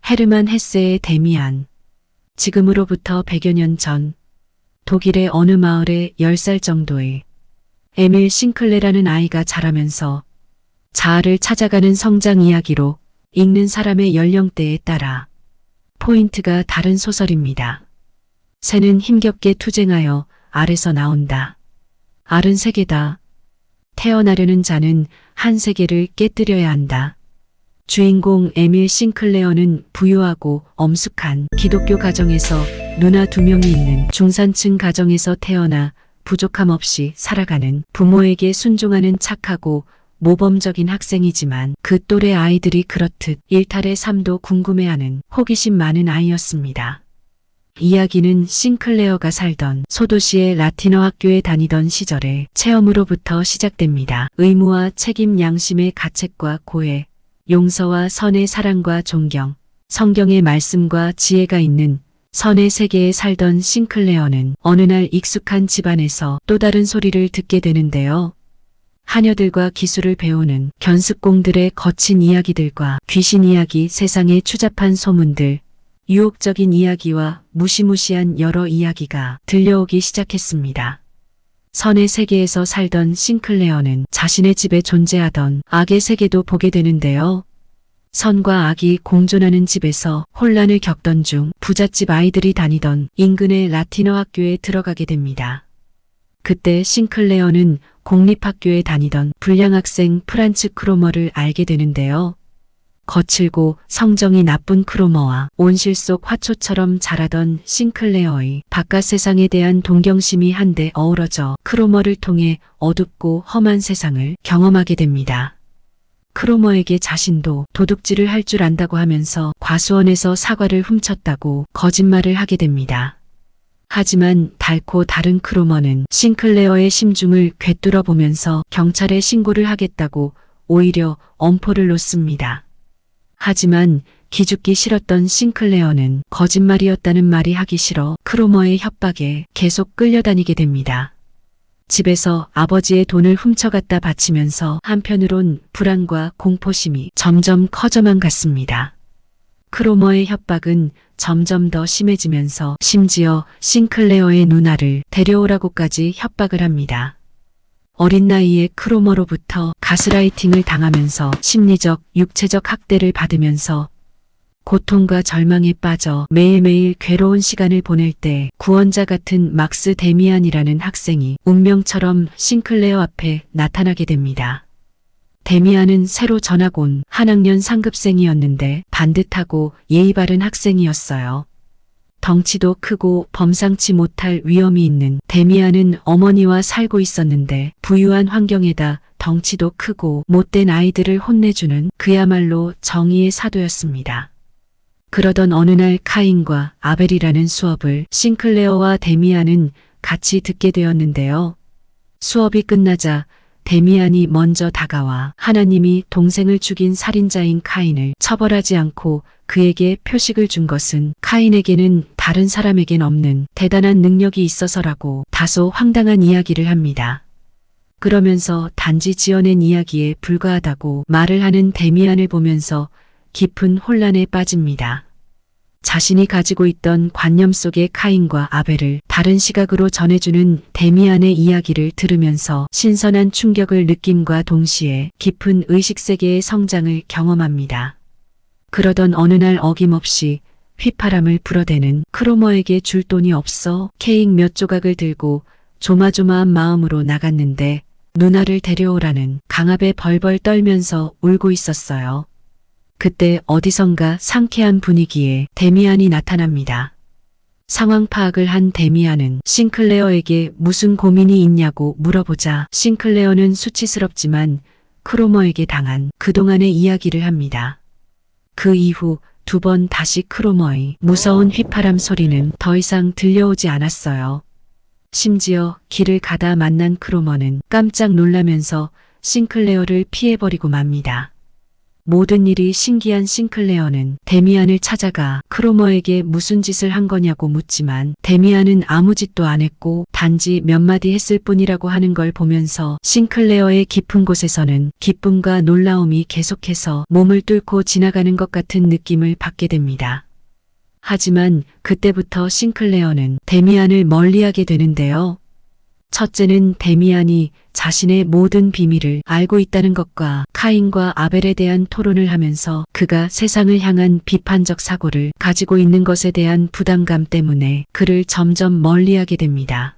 헤르만 헤세의 데미안. 지금으로부터 100여 년 전 독일의 어느 마을에 10살 정도의 에밀 싱클레라는 아이가 자라면서 자아를 찾아가는 성장 이야기로 읽는 사람의 연령대에 따라 포인트가 다른 소설입니다. 새는 힘겹게 투쟁하여 알에서 나온다. 알은 세계다. 태어나려는 자는 한 세계를 깨뜨려야 한다. 주인공 에밀 싱클레어는 부유하고 엄숙한 기독교 가정에서 누나 2명이 있는 중산층 가정에서 태어나 부족함 없이 살아가는 부모에게 순종하는 착하고 모범적인 학생이지만 그 또래 아이들이 그렇듯 일탈의 삶도 궁금해하는 호기심 많은 아이였습니다. 이야기는 싱클레어가 살던 소도시의 라틴어 학교에 다니던 시절의 체험으로부터 시작됩니다. 의무와 책임, 양심의 가책과 고해, 용서와 선의 사랑과 존경, 성경의 말씀과 지혜가 있는 선의 세계에 살던 싱클레어는 어느 날 익숙한 집안에서 또 다른 소리를 듣게 되는데요. 하녀들과 기술을 배우는 견습공들의 거친 이야기들과 귀신 이야기, 세상의 추잡한 소문들, 유혹적인 이야기와 무시무시한 여러 이야기가 들려오기 시작했습니다. 선의 세계에서 살던 싱클레어는 자신의 집에 존재하던 악의 세계도 보게 되는데요. 선과 악이 공존하는 집에서 혼란을 겪던 중 부잣집 아이들이 다니던 인근의 라틴어 학교에 들어가게 됩니다. 그때 싱클레어는 공립학교에 다니던 불량 학생 프란츠 크로머를 알게 되는데요. 거칠고 성정이 나쁜 크로머와 온실 속 화초처럼 자라던 싱클레어의 바깥 세상에 대한 동경심이 한데 어우러져 크로머를 통해 어둡고 험한 세상을 경험하게 됩니다. 크로머에게 자신도 도둑질을 할 줄 안다고 하면서 과수원에서 사과를 훔쳤다고 거짓말을 하게 됩니다. 하지만 달코 다른 크로머는 싱클레어의 심중을 꿰뚫어 보면서 경찰에 신고를 하겠다고 오히려 엄포를 놓습니다. 하지만 기죽기 싫었던 싱클레어는 거짓말이었다는 말이 하기 싫어 크로머의 협박에 계속 끌려다니게 됩니다. 집에서 아버지의 돈을 훔쳐갔다 바치면서 한편으론 불안과 공포심이 점점 커져만 갔습니다. 크로머의 협박은 점점 더 심해지면서 심지어 싱클레어의 누나를 데려오라고까지 협박을 합니다. 어린 나이에 크로머로부터 가스라이팅을 당하면서 심리적, 육체적 학대를 받으면서 고통과 절망에 빠져 매일매일 괴로운 시간을 보낼 때 구원자 같은 막스 데미안이라는 학생이 운명처럼 싱클레어 앞에 나타나게 됩니다. 데미안은 새로 전학 온 한 학년 상급생이었는데 반듯하고 예의 바른 학생이었어요. 덩치도 크고 범상치 못할 위엄이 있는 데미안은 어머니와 살고 있었는데 부유한 환경에다 덩치도 크고 못된 아이들을 혼내주는 그야말로 정의의 사도였습니다. 그러던 어느 날 카인과 아벨이라는 수업을 싱클레어와 데미안은 같이 듣게 되었는데요. 수업이 끝나자 데미안이 먼저 다가와 하나님이 동생을 죽인 살인자인 카인을 처벌하지 않고 그에게 표식을 준 것은 카인에게는 다른 사람에겐 없는 대단한 능력이 있어서라고 다소 황당한 이야기를 합니다. 그러면서 단지 지어낸 이야기에 불과하다고 말을 하는 데미안을 보면서 깊은 혼란에 빠집니다. 자신이 가지고 있던 관념 속의 카인과 아벨을 다른 시각으로 전해주는 데미안의 이야기를 들으면서 신선한 충격을 느낌과 동시에 깊은 의식세계의 성장을 경험합니다. 그러던 어느 날 어김없이 휘파람을 불어대는 크로머에게 줄 돈이 없어 케이크 몇 조각을 들고 조마조마한 마음으로 나갔는데 누나를 데려오라는 강압에 벌벌 떨면서 울고 있었어요. 그때 어디선가 상쾌한 분위기에 데미안이 나타납니다. 상황 파악을 한 데미안은 싱클레어에게 무슨 고민이 있냐고 물어보자 싱클레어는 수치스럽지만 크로머에게 당한 그동안의 이야기를 합니다. 그 이후 2번 다시 크로머의 무서운 휘파람 소리는 더 이상 들려오지 않았어요. 심지어 길을 가다 만난 크로머는 깜짝 놀라면서 싱클레어를 피해버리고 맙니다. 모든 일이 신기한 싱클레어는 데미안을 찾아가 크로머에게 무슨 짓을 한 거냐고 묻지만 데미안은 아무 짓도 안 했고 단지 몇 마디 했을 뿐이라고 하는 걸 보면서 싱클레어의 깊은 곳에서는 기쁨과 놀라움이 계속해서 몸을 뚫고 지나가는 것 같은 느낌을 받게 됩니다. 하지만 그때부터 싱클레어는 데미안을 멀리하게 되는데요. 첫째는 데미안이 자신의 모든 비밀을 알고 있다는 것과 카인과 아벨에 대한 토론을 하면서 그가 세상을 향한 비판적 사고를 가지고 있는 것에 대한 부담감 때문에 그를 점점 멀리하게 됩니다.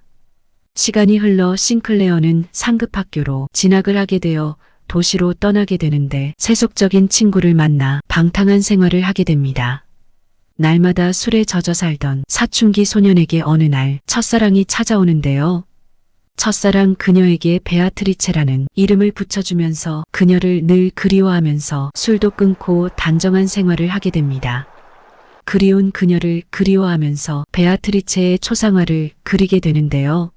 시간이 흘러 싱클레어는 상급 학교로 진학을 하게 되어 도시로 떠나게 되는데 세속적인 친구를 만나 방탕한 생활을 하게 됩니다. 날마다 술에 젖어 살던 사춘기 소년에게 어느 날 첫사랑이 찾아오는데요. 첫사랑 그녀에게 베아트리체라는 이름을 붙여주면서 그녀를 늘 그리워하면서 술도 끊고 단정한 생활을 하게 됩니다. 그리운 그녀를 그리워하면서 베아트리체의 초상화를 그리게 되는데요.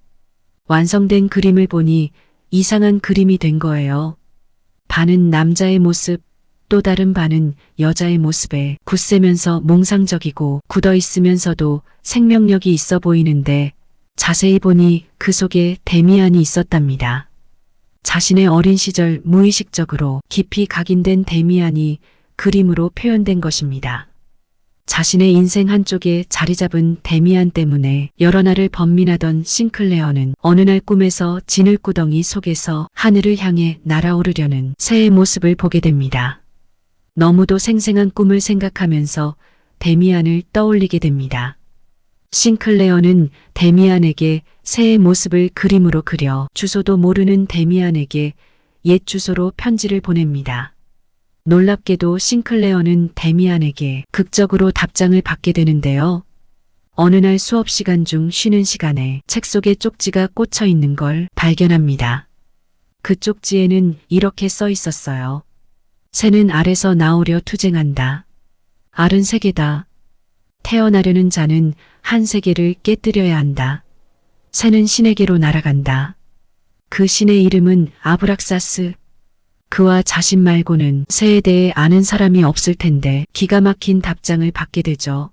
완성된 그림을 보니 이상한 그림이 된 거예요. 반은 남자의 모습, 또 다른 반은 여자의 모습에 굳세면서 몽상적이고 굳어 있으면서도 생명력이 있어 보이는데 자세히 보니 그 속에 데미안이 있었답니다. 자신의 어린 시절 무의식적으로 깊이 각인된 데미안이 그림으로 표현된 것입니다. 자신의 인생 한쪽에 자리 잡은 데미안 때문에 여러 날을 번민하던 싱클레어는 어느 날 꿈에서 진흙구덩이 속에서 하늘을 향해 날아오르려는 새의 모습을 보게 됩니다. 너무도 생생한 꿈을 생각하면서 데미안을 떠올리게 됩니다. 싱클레어는 데미안에게 새의 모습을 그림으로 그려 주소도 모르는 데미안에게 옛 주소로 편지를 보냅니다. 놀랍게도 싱클레어는 데미안에게 극적으로 답장을 받게 되는데요. 어느 날 수업 시간 중 쉬는 시간에 책 속에 쪽지가 꽂혀 있는 걸 발견합니다. 그 쪽지에는 이렇게 써 있었어요. 새는 알에서 나오려 투쟁한다. 알은 세계다. 태어나려는 자는 한 세계를 깨뜨려야 한다. 새는 신에게로 날아간다. 그 신의 이름은 아브락사스. 그와 자신 말고는 새에 대해 아는 사람이 없을 텐데 기가 막힌 답장을 받게 되죠.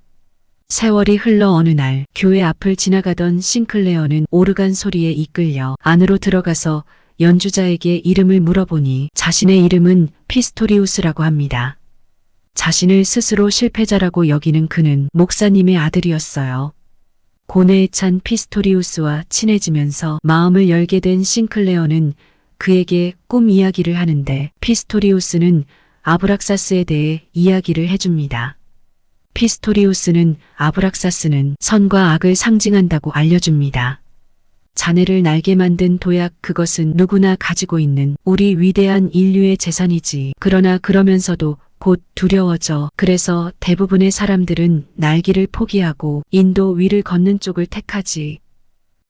세월이 흘러 어느 날 교회 앞을 지나가던 싱클레어는 오르간 소리에 이끌려 안으로 들어가서 연주자에게 이름을 물어보니 자신의 이름은 피스토리우스라고 합니다. 자신을 스스로 실패자라고 여기는 그는 목사님의 아들이었어요. 고뇌에 찬 피스토리우스와 친해지면서 마음을 열게 된 싱클레어는 그에게 꿈 이야기를 하는데 피스토리우스는 아브락사스에 대해 이야기를 해줍니다. 피스토리우스는 아브락사스는 선과 악을 상징한다고 알려줍니다. 자네를 날게 만든 도약, 그것은 누구나 가지고 있는 우리 위대한 인류의 재산이지. 그러나 그러면서도 곧 두려워져. 그래서 대부분의 사람들은 날기를 포기하고 인도 위를 걷는 쪽을 택하지.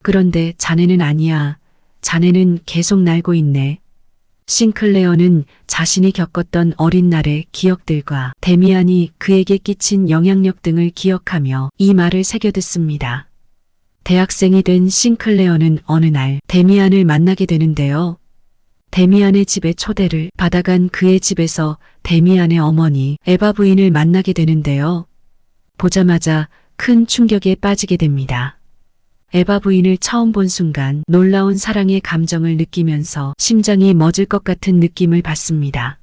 그런데 자네는 아니야. 자네는 계속 날고 있네. 싱클레어는 자신이 겪었던 어린 날의 기억들과 데미안이 그에게 끼친 영향력 등을 기억하며 이 말을 새겨듣습니다. 대학생이 된 싱클레어는 어느 날 데미안을 만나게 되는데요. 데미안의 집에 초대를 받아간 그의 집에서 데미안의 어머니 에바 부인을 만나게 되는데요. 보자마자 큰 충격에 빠지게 됩니다. 에바 부인을 처음 본 순간 놀라운 사랑의 감정을 느끼면서 심장이 멎을 것 같은 느낌을 받습니다.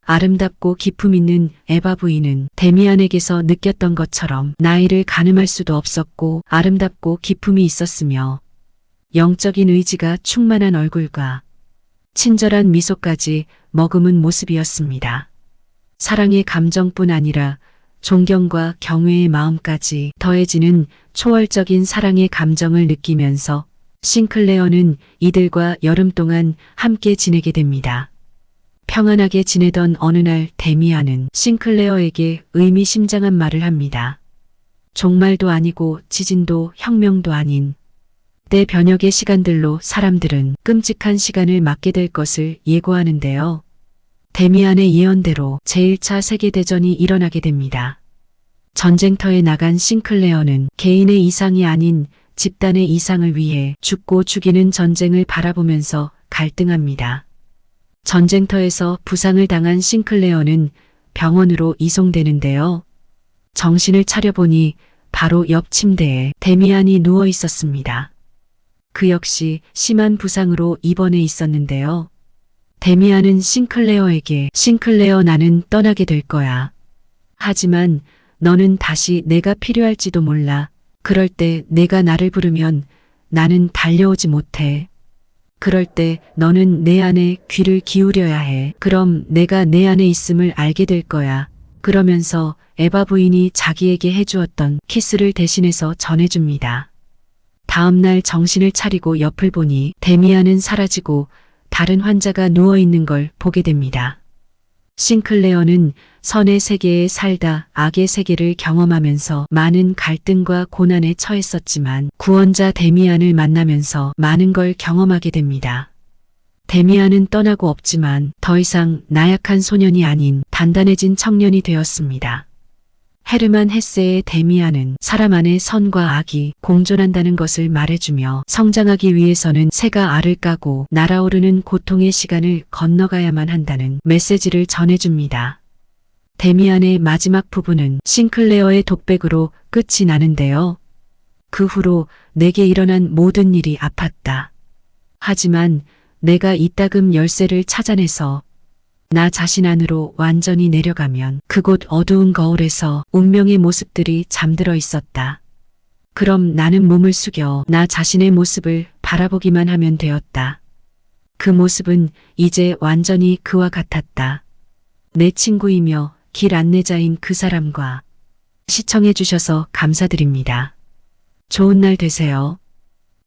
아름답고 기품 있는 에바 부인은 데미안에게서 느꼈던 것처럼 나이를 가늠할 수도 없었고 아름답고 기품이 있었으며 영적인 의지가 충만한 얼굴과 친절한 미소까지 머금은 모습이었습니다. 사랑의 감정뿐 아니라 존경과 경외의 마음까지 더해지는 초월적인 사랑의 감정을 느끼면서 싱클레어는 이들과 여름 동안 함께 지내게 됩니다. 평안하게 지내던 어느 날 데미안은 싱클레어에게 의미심장한 말을 합니다. 종말도 아니고 지진도 혁명도 아닌 때 변혁의 시간들로 사람들은 끔찍한 시간을 맞게 될 것을 예고하는데요. 데미안의 예언대로 제1차 세계대전이 일어나게 됩니다. 전쟁터에 나간 싱클레어는 개인의 이상이 아닌 집단의 이상을 위해 죽고 죽이는 전쟁을 바라보면서 갈등합니다. 전쟁터에서 부상을 당한 싱클레어는 병원으로 이송되는데요. 정신을 차려보니 바로 옆 침대에 데미안이 누워 있었습니다. 그 역시 심한 부상으로 입원해 있었는데요. 데미안은 싱클레어에게 싱클레어 나는 떠나게 될 거야. 하지만 너는 다시 내가 필요할지도 몰라. 그럴 때 내가 나를 부르면 나는 달려오지 못해. 그럴 때 너는 내 안에 귀를 기울여야 해. 그럼 내가 내 안에 있음을 알게 될 거야. 그러면서 에바 부인이 자기에게 해주었던 키스를 대신해서 전해줍니다. 다음 날 정신을 차리고 옆을 보니 데미안은 사라지고 다른 환자가 누워있는 걸 보게 됩니다. 싱클레어는 선의 세계에 살다 악의 세계를 경험하면서 많은 갈등과 고난에 처했었지만 구원자 데미안을 만나면서 많은 걸 경험하게 됩니다. 데미안은 떠나고 없지만 더 이상 나약한 소년이 아닌 단단해진 청년이 되었습니다. 헤르만 헤세의 데미안은 사람 안에 선과 악이 공존한다는 것을 말해주며 성장하기 위해서는 새가 알을 까고 날아오르는 고통의 시간을 건너가야만 한다는 메시지를 전해줍니다. 데미안의 마지막 부분은 싱클레어의 독백으로 끝이 나는데요. 그 후로 내게 일어난 모든 일이 아팠다. 하지만 내가 이따금 열쇠를 찾아내서 나 자신 안으로 완전히 내려가면 그곳 어두운 거울에서 운명의 모습들이 잠들어 있었다. 그럼 나는 몸을 숙여 나 자신의 모습을 바라보기만 하면 되었다. 그 모습은 이제 완전히 그와 같았다. 내 친구이며 길 안내자인 그 사람과 시청해 주셔서 감사드립니다. 좋은 날 되세요.